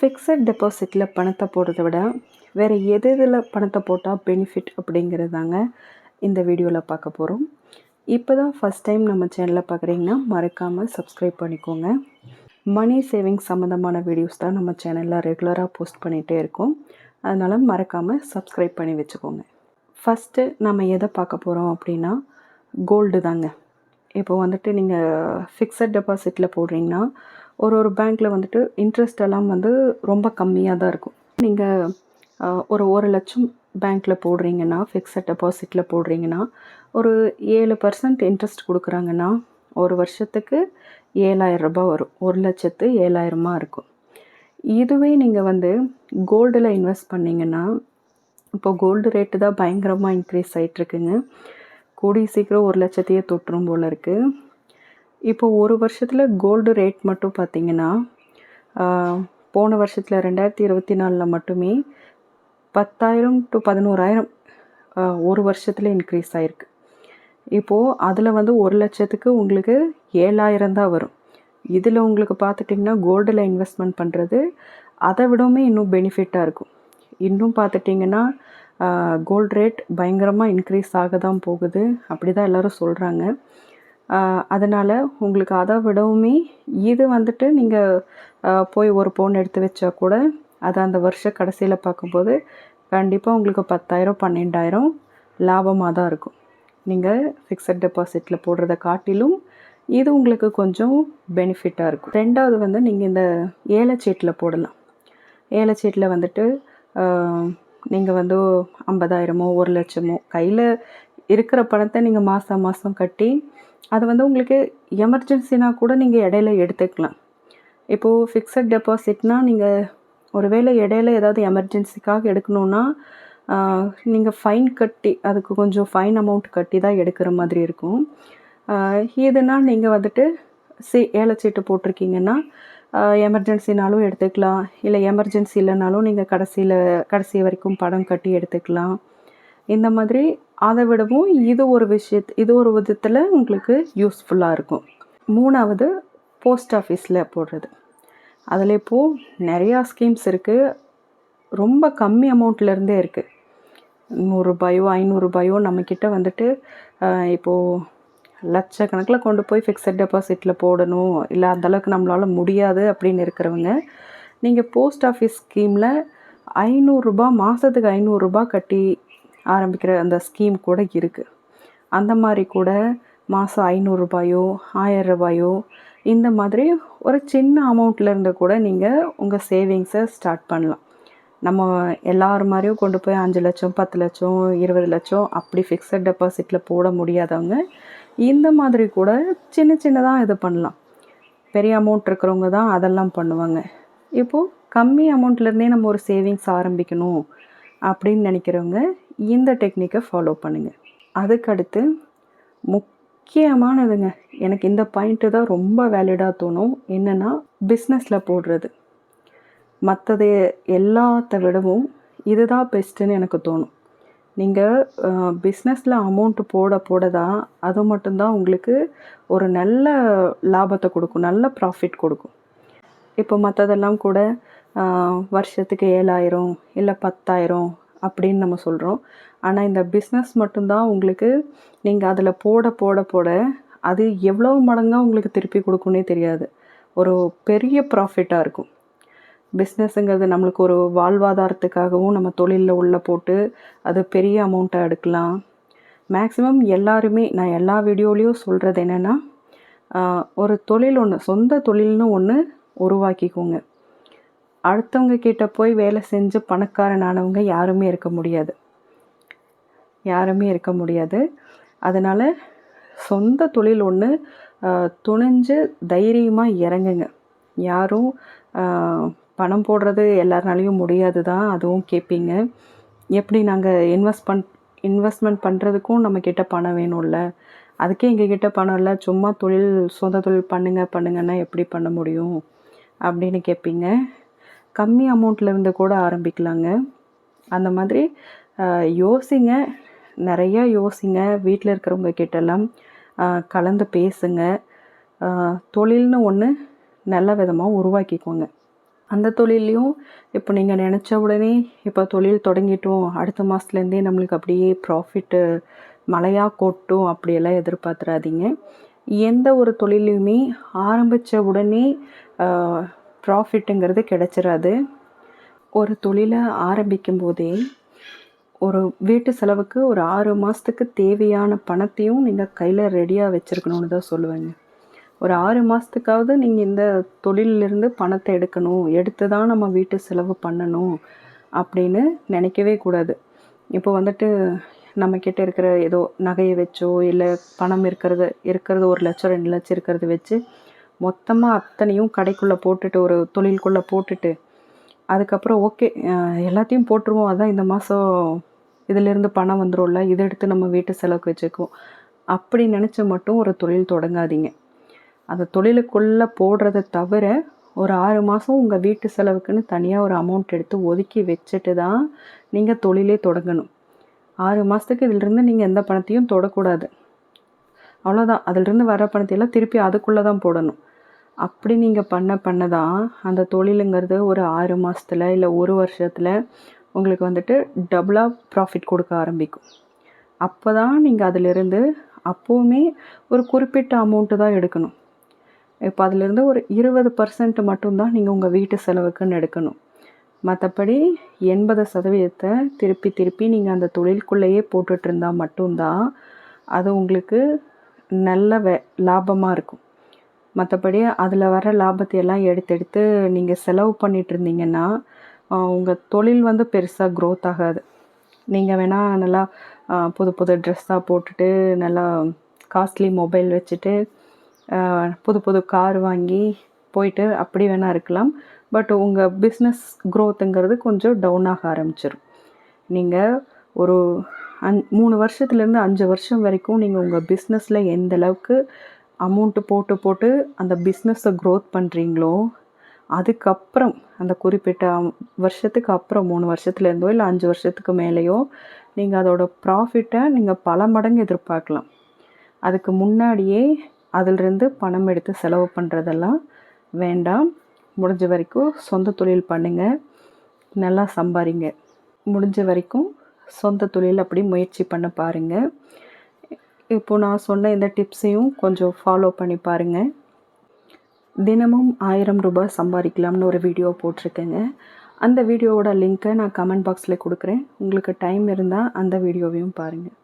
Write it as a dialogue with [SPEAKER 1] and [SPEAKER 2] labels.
[SPEAKER 1] Fixed டெபாசிட்டில் பணத்தை போடுறத விட வேறு எதில் பணத்தை போட்டால் பெனிஃபிட் அப்படிங்கிறது தாங்க இந்த வீடியோவில் பார்க்க போகிறோம். இப்போ தான் ஃபஸ்ட் டைம் நம்ம சேனலில் பார்க்குறீங்கன்னா மறக்காமல் சப்ஸ்கிரைப் பண்ணிக்கோங்க. மணி சேவிங்ஸ் சம்மந்தமான வீடியோஸ் தான் நம்ம சேனலில் ரெகுலராக போஸ்ட் பண்ணிகிட்டே இருக்கோம். அதனால் மறக்காமல் சப்ஸ்கிரைப் பண்ணி வச்சுக்கோங்க. ஃபஸ்ட்டு நம்ம எதை பார்க்க போகிறோம் அப்படின்னா கோல்டு தாங்க. இப்போ வந்துட்டு நீங்கள் ஃபிக்ஸட் டெபாசிட்டில் போடுறீங்கன்னா ஒரு பேங்க்கில் வந்துட்டு இன்ட்ரெஸ்ட் எல்லாம் ரொம்ப கம்மியாக தான் இருக்கும். நீங்கள் ஒரு 1,00,000 பேங்க்கில் போடுறீங்கன்னா, ஃபிக்ஸட் டெபாசிட்டில் போடுறீங்கன்னா ஒரு 7% இன்ட்ரெஸ்ட் கொடுக்குறாங்கன்னா ஒரு வருஷத்துக்கு 7,000 ரூபாய் வரும். 1,07,000 இருக்கும். இதுவே நீங்கள் கோல்டில் இன்வெஸ்ட் பண்ணிங்கன்னா, இப்போ கோல்டு ரேட்டு தான் பயங்கரமாக இன்க்ரீஸ் ஆகிட்டுருக்குங்க. கூடிய சீக்கிரம் 1,00,000 தொட்டுரும் போல் இருக்குது. இப்போ ஒரு வருஷத்தில் கோல்டு ரேட் மட்டும் பார்த்திங்கன்னா, போன வருஷத்தில் 2024 மட்டுமே 10,000 to 11,000 ஒரு வருஷத்தில் இன்க்ரீஸ் ஆகிருக்கு. இப்போது அதில் 1,00,000க்கு உங்களுக்கு 7,000 தான் வரும். இதில் உங்களுக்கு பார்த்துட்டிங்கன்னா கோல்டில் இன்வெஸ்ட்மெண்ட் பண்ணுறது அதை விடவுமே இன்னும் பெனிஃபிட்டாக இருக்கும். இன்னும் பார்த்துட்டிங்கன்னா கோல்டு ரேட் பயங்கரமாக இன்க்ரீஸ் ஆக தான் போகுது, அப்படி தான் எல்லோரும் சொல்கிறாங்க. அதனால் உங்களுக்கு அதை விடவுமே இது நீங்கள் போய் ஒரு பவுன் எடுத்து வச்சா கூட அதை அந்த வருஷ கடைசியில் பார்க்கும்போது கண்டிப்பாக உங்களுக்கு 10,000 12,000 லாபமாக தான் இருக்கும். நீங்கள் ஃபிக்ஸட் டெபாசிட்டில் போடுறத காட்டிலும் இது உங்களுக்கு கொஞ்சம் பெனிஃபிட்டாக இருக்கும். ரெண்டாவது நீங்கள் இந்த ஏலச்சீட்டில் போடலாம். ஏலச்சீட்டில் நீங்கள் 50,000மோ 1,00,000மோ கையில் இருக்கிற பணத்தை நீங்கள் மாதம் மாதம் கட்டி அது உங்களுக்கு எமர்ஜென்சினா கூட நீங்கள் இடையில எடுத்துக்கலாம். இப்போது ஃபிக்ஸட் டெபாசிட்னால் நீங்கள் ஒருவேளை இடையில ஏதாவது எமர்ஜென்சிக்காக எடுக்கணுன்னா நீங்கள் ஃபைன் கட்டி அதுக்கு கொஞ்சம் ஃபைன் அமௌண்ட் கட்டி தான் எடுக்கிற மாதிரி இருக்கும். இதுனால் நீங்கள் ஏலச்சீட்டு போட்டிருக்கீங்கன்னா எமர்ஜென்சினாலும் எடுத்துக்கலாம், இல்லை எமர்ஜென்சி இல்லைனாலும் நீங்கள் கடைசி வரைக்கும் பணம் கட்டி எடுத்துக்கலாம். இந்த மாதிரி அதை விடவும் இது ஒரு விதத்தில் உங்களுக்கு யூஸ்ஃபுல்லாக இருக்கும். மூணாவது போஸ்ட் ஆஃபீஸில் போடுறது. அதில் இப்போது நிறையா ஸ்கீம்ஸ் இருக்குது. ரொம்ப கம்மி அமௌண்ட்லேருந்தே இருக்குது. 100 ரூபாயோ 500 ரூபாயோ நம்மக்கிட்ட இப்போது லட்சக்கணக்கில் கொண்டு போய் ஃபிக்ஸட் டெபாசிட்டில் போடணும், இல்லை அந்தளவுக்கு நம்மளால் முடியாது அப்படின்னு இருக்கிறவங்க நீங்கள் போஸ்ட் ஆஃபீஸ் ஸ்கீமில் 500 ரூபாய் மாதத்துக்கு 500 ரூபாய் கட்டி ஆரம்பிக்கிற அந்த ஸ்கீம் கூட இருக்குது. அந்த மாதிரி கூட மாதம் 500 ரூபாயோ 1000 ரூபாயோ இந்த மாதிரி ஒரு சின்ன அமௌண்ட்லேருந்து கூட நீங்கள் உங்கள் சேவிங்ஸை ஸ்டார்ட் பண்ணலாம். நம்ம எல்லாரும் மாதிரியும் கொண்டு போய் 5 லட்சம் 10 லட்சம் 20 லட்சம் அப்படி ஃபிக்ஸட் டெபாசிட்டில் போட முடியாதவங்க இந்த மாதிரி கூட சின்னதாக இது பண்ணலாம். பெரிய அமௌண்ட் இருக்கிறவங்க தான் அதெல்லாம் பண்ணுவாங்க. இப்போது கம்மி அமௌண்ட்லேருந்தே நம்ம ஒரு சேவிங்ஸ் ஆரம்பிக்கணும் அப்படின்னு நினைக்கிறவங்க இந்த டெக்னிக்கை ஃபாலோ பண்ணுங்கள். அதுக்கடுத்து முக்கியமானதுங்க, எனக்கு இந்த பாயிண்ட்டு தான் ரொம்ப வேலிடாக தோணும். என்னென்னா பிஸ்னஸில் போடுறது. மற்றது எல்லாத்த விடவும் இதுதான் பெஸ்ட்டுன்னு எனக்கு தோணும். நீங்கள் பிஸ்னஸில் அமௌண்ட்டு போட தான் அது மட்டும்தான் உங்களுக்கு ஒரு நல்ல லாபத்தை கொடுக்கும், நல்ல ப்ராஃபிட் கொடுக்கும். இப்போ மற்றதெல்லாம் கூட வருஷத்துக்கு 7,000 இல்லை 10,000 அப்படின்னு நம்ம சொல்கிறோம். ஆனால் இந்த பிஸ்னஸ் மட்டும்தான் உங்களுக்கு நீங்கள் அதில் போட அது எவ்வளோ மடங்காக உங்களுக்கு திருப்பி கொடுக்குன்னே தெரியாது. ஒரு பெரிய ப்ராஃபிட்டாக இருக்கும். பிஸ்னஸுங்கிறது நம்மளுக்கு ஒரு வாழ்வாதாரத்துக்காகவும் நம்ம தொழிலில் உள்ள போட்டு அது பெரிய அமௌண்ட்டாக எடுக்கலாம். மேக்ஸிமம் எல்லாருமே நான் எல்லா வீடியோலேயும் சொல்கிறது என்னென்னா, ஒரு தொழில் சொந்த தொழில்னு ஒன்று உருவாக்கிக்கோங்க. அடுத்தவங்க கிட்ட போய் வேலை செஞ்சு பணக்காரனானவங்க யாருமே இருக்க முடியாது. அதனால் சொந்த தொழில் ஒன்று துணிஞ்சு தைரியமாக இறங்குங்க. யாரும் பணம் போடுறது எல்லாருனாலையும் முடியாது தான், அதுவும் கேட்பீங்க. எப்படி நாங்கள் இன்வெஸ்ட்மெண்ட் பண்ணுறதுக்கும் நம்மக்கிட்ட பணம் வேணும்ல, அதுக்கே எங்ககிட்ட பணம் இல்லை, சும்மா சொந்த தொழில் பண்ணுங்கன்னா எப்படி பண்ண முடியும் அப்படின்னு கேட்பீங்க. கம்மி அமௌண்ட்லேருந்து கூட ஆரம்பிக்கலாங்க. அந்த மாதிரி யோசிங்க, நிறையா யோசிங்க. வீட்டில் இருக்கிறவங்க கிட்டெல்லாம் கலந்து பேசுங்க. தொழில்னு ஒன்று நல்ல விதமாக உருவாக்கிக்கோங்க. அந்த தொழில்லையும் இப்போ நீங்கள் நினச்ச உடனே இப்போ தொழில் தொடங்கிட்டோம், அடுத்த மாதத்துலேருந்தே நம்மளுக்கு அப்படியே ப்ராஃபிட்டு மழையாக கொட்டும் அப்படியெல்லாம் எதிர்பார்த்துறாதீங்க. எந்த ஒரு தொழிலையுமே ஆரம்பித்த உடனே ப்ராஃபிட்டுங்கிறது கிடைச்சிராது. ஒரு தொழிலை ஆரம்பிக்கும் போதே ஒரு வீட்டு செலவுக்கு ஒரு 6 மாதத்துக்கு தேவையான பணத்தையும் நீங்கள் கையில் ரெடியாக வச்சுருக்கணுன்னு தான் சொல்லுவேங்க. ஒரு 6 மாதத்துக்காவது நீங்கள் இந்த தொழிலிருந்து பணத்தை எடுக்கணும், எடுத்து தான் நம்ம வீட்டு செலவு பண்ணணும் அப்படின்னு நினைக்கவே கூடாது. இப்போ வந்துட்டு நம்மக்கிட்ட இருக்கிற ஏதோ நகையை வச்சோ இல்லை பணம் இருக்கிறது 1,00,000 2,00,000 இருக்கிறத வச்சு மொத்தமாக அத்தனையும் கடைக்குள்ளே போட்டுட்டு ஒரு தொழிலுக்குள்ளே போட்டுட்டு அதுக்கப்புறம் ஓகே எல்லாத்தையும் போட்டுருவோம், அதான் இந்த மாதம் இதிலேருந்து பணம் வந்துடும்ல, இதை எடுத்து நம்ம வீட்டு செலவுக்கு வச்சுக்குவோம் அப்படி நினச்சி மட்டும் ஒரு தொழில் தொடங்காதீங்க. அந்த தொழிலுக்குள்ளே போடுறத தவிர ஒரு 6 மாதம் உங்கள் வீட்டு செலவுக்குன்னு தனியாக ஒரு அமௌண்ட் எடுத்து ஒதுக்கி வச்சுட்டு தான் நீங்கள் தொழிலே தொடங்கணும். 6 மாதத்துக்கு இதிலிருந்து நீங்கள் எந்த பணத்தையும் தொடக்கூடாது. அவ்வளோதான். அதிலிருந்து வர பணத்தையெல்லாம் திருப்பி அதுக்குள்ளே தான் போடணும். அப்படி நீங்கள் பண்ண தான் அந்த தொழிலுங்கிறது ஒரு 6 மாதத்துல இல்லை 1 வருஷத்தில் உங்களுக்கு வந்துட்டு டபுளாக ப்ராஃபிட் கொடுக்க ஆரம்பிக்கும். அப்போ தான் நீங்கள் அதிலிருந்து அப்போவுமே ஒரு குறிப்பிட்ட அமௌண்ட்டு தான் எடுக்கணும். இப்போ அதிலிருந்து ஒரு 20% மட்டும்தான் நீங்கள் உங்கள் வீட்டு செலவுக்குன்னு எடுக்கணும். மற்றபடி 80% திருப்பி நீங்கள் அந்த தொழிலுக்குள்ளேயே போட்டுட்ருந்தா மட்டும்தான் அது உங்களுக்கு நல்ல லாபமாக இருக்கும். மற்றபடி அதில் வர லாபத்தையெல்லாம் எடுத்து நீங்கள் செலவு பண்ணிகிட்டு இருந்தீங்கன்னா உங்கள் தொழில் வந்து பெருசாக க்ரோத் ஆகாது. நீங்கள் வேணால் நல்லா புது ட்ரெஸ்ஸாக போட்டுட்டு நல்லா காஸ்ட்லி மொபைல் வச்சுட்டு புது கார் வாங்கி போயிட்டு அப்படி வேணால் இருக்கலாம். பட் உங்கள் பிஸ்னஸ் க்ரோத்துங்கிறது கொஞ்சம் டவுன் ஆக ஆரம்பிச்சிடும். நீங்கள் ஒரு 3 வருஷத்துலேருந்து 5 வருஷம் வரைக்கும் நீங்கள் உங்கள் பிஸ்னஸில் எந்த அளவுக்கு அமௌண்ட்டு போட்டு அந்த பிஸ்னஸை க்ரோத் பண்ணுறீங்களோ அதுக்கப்புறம் அந்த குறிப்பிட்ட வருஷத்துக்கு அப்புறம் 3 வருஷத்துலேருந்தோ இல்லை 5 வருஷத்துக்கு மேலேயோ நீங்கள் அதோட ப்ராஃபிட்டை நீங்கள் பல மடங்கு எதிர்பார்க்கலாம். அதுக்கு முன்னாடியே அதிலிருந்து பணம் எடுத்து செலவு பண்ணுறதெல்லாம் வேண்டாம். முடிஞ்ச வரைக்கும் சொந்த தொழில் பண்ணுங்கள், நல்லா சம்பாதிங்க. முடிஞ்ச வரைக்கும் சொந்த தொழில் அப்படி முயற்சி பண்ண பாருங்கள். இப்போது நான் சொன்ன இந்த டிப்ஸையும் கொஞ்சம் ஃபாலோ பண்ணி பாருங்கள். தினமும் 1000 ரூபாய் சம்பாதிக்கலாம்னு ஒரு வீடியோ போட்டிருக்கேங்க. அந்த வீடியோவோட லிங்க்கை நான் கமெண்ட் பாக்ஸில் கொடுக்குறேன். உங்களுக்கு டைம் இருந்தால் அந்த வீடியோவையும் பாருங்கள்.